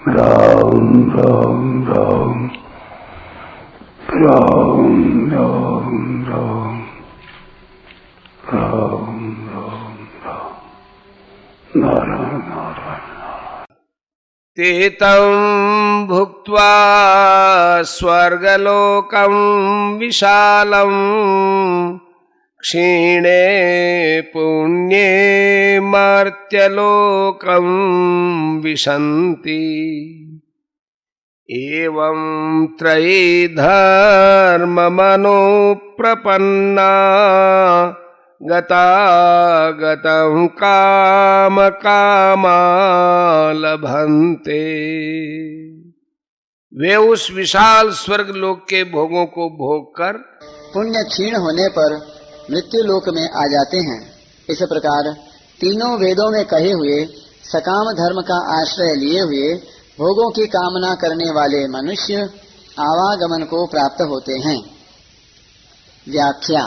राम राम राम राम राम राम राम राम राम नारायण नारायण। तेतं भुक्त्वा स्वर्गलोकं विशालं क्षीणे पुण्ये मर्त्यलोकं विशन्ति। एवं त्रयी धर्ममनुप्रपन्ना गतागतं कामकामा लभन्ते। वे उस विशाल स्वर्ग लोक के भोगों को भोग कर पुण्य क्षीण होने पर मृत्यु लोक में आ जाते हैं। इस प्रकार तीनों वेदों में कहे हुए सकाम धर्म का आश्रय लिए हुए भोगों की कामना करने वाले मनुष्य आवागमन को प्राप्त होते हैं। व्याख्या।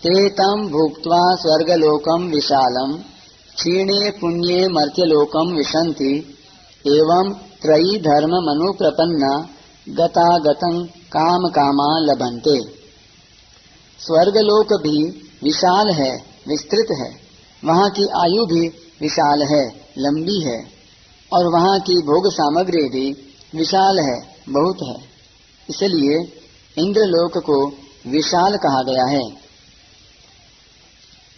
ते तं भुक्त्वा स्वर्गलोकं विशालं क्षीणे पुण्ये मर्त्यलोकं विशन्ति। एवं त्रयी धर्ममनुप्रपन्ना गतागतं काम कामा लभन्ते। स्वर्गलोक भी विशाल है, विस्तृत है। वहाँ की आयु भी विशाल है, लंबी है, और वहाँ की भोग सामग्री भी विशाल है, बहुत है। इसलिए इंद्रलोक को विशाल कहा गया है।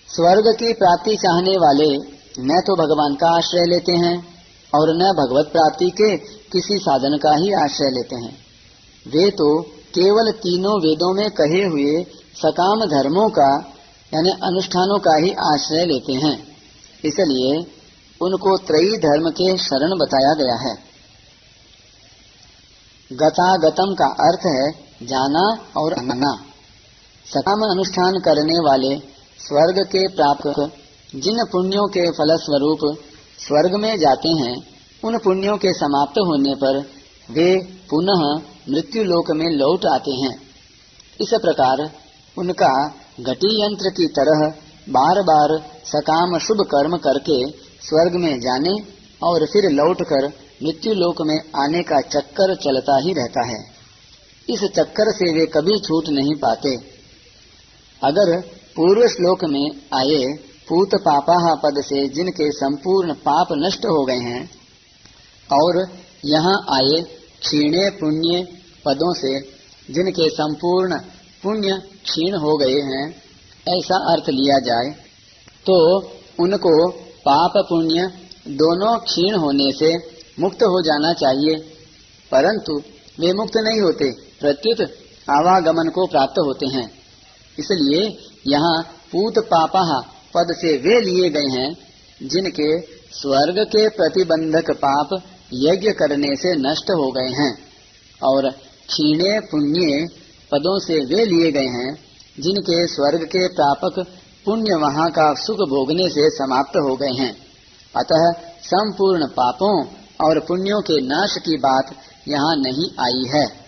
स्वर्ग की प्राप्ति चाहने वाले न तो भगवान का आश्रय लेते हैं और न भगवत प्राप्ति के किसी साधन का ही आश्रय लेते हैं। वे तो केवल तीनों वेदों में कहे हुए सकाम धर्मों का यानी अनुष्ठानों का ही आश्रय लेते हैं। इसलिए उनको त्रयी धर्म के शरण बताया गया है। गतागतम का अर्थ है जाना और आना। सकाम अनुष्ठान करने वाले स्वर्ग के प्रापक जिन पुण्यों के फलस्वरूप स्वर्ग में जाते हैं, उन पुण्यों के समाप्त होने पर वे पुनः मृत्यु लोक में लौट आते हैं। इस प्रकार उनका घटी यंत्र की तरह बार बार सकाम शुभ कर्म करके स्वर्ग में जाने और फिर लौटकर मृत्यु लोक में आने का चक्कर चलता ही रहता है। इस चक्कर से वे कभी छूट नहीं पाते। अगर पूर्व श्लोक में आए पूत पापाह पद से जिनके संपूर्ण पाप नष्ट हो गए हैं और यहाँ आए क्षीणे पुण्य पदों से जिनके संपूर्ण पुण्य क्षीण हो गए हैं, ऐसा अर्थ लिया जाए तो उनको पाप पुण्य दोनों क्षीण होने से मुक्त हो जाना चाहिए, परंतु वे मुक्त नहीं होते, प्रत्युत आवागमन को प्राप्त होते हैं। इसलिए यहाँ पूत पापाह पद से वे लिए गए हैं जिनके स्वर्ग के प्रतिबंधक पाप यज्ञ करने से नष्ट हो गए हैं, और क्षीणे पुण्य पदों से वे लिए गए हैं जिनके स्वर्ग के प्रापक पुण्य वहाँ का सुख भोगने से समाप्त हो गए हैं। अतः संपूर्ण पापों और पुण्यों के नाश की बात यहाँ नहीं आई है।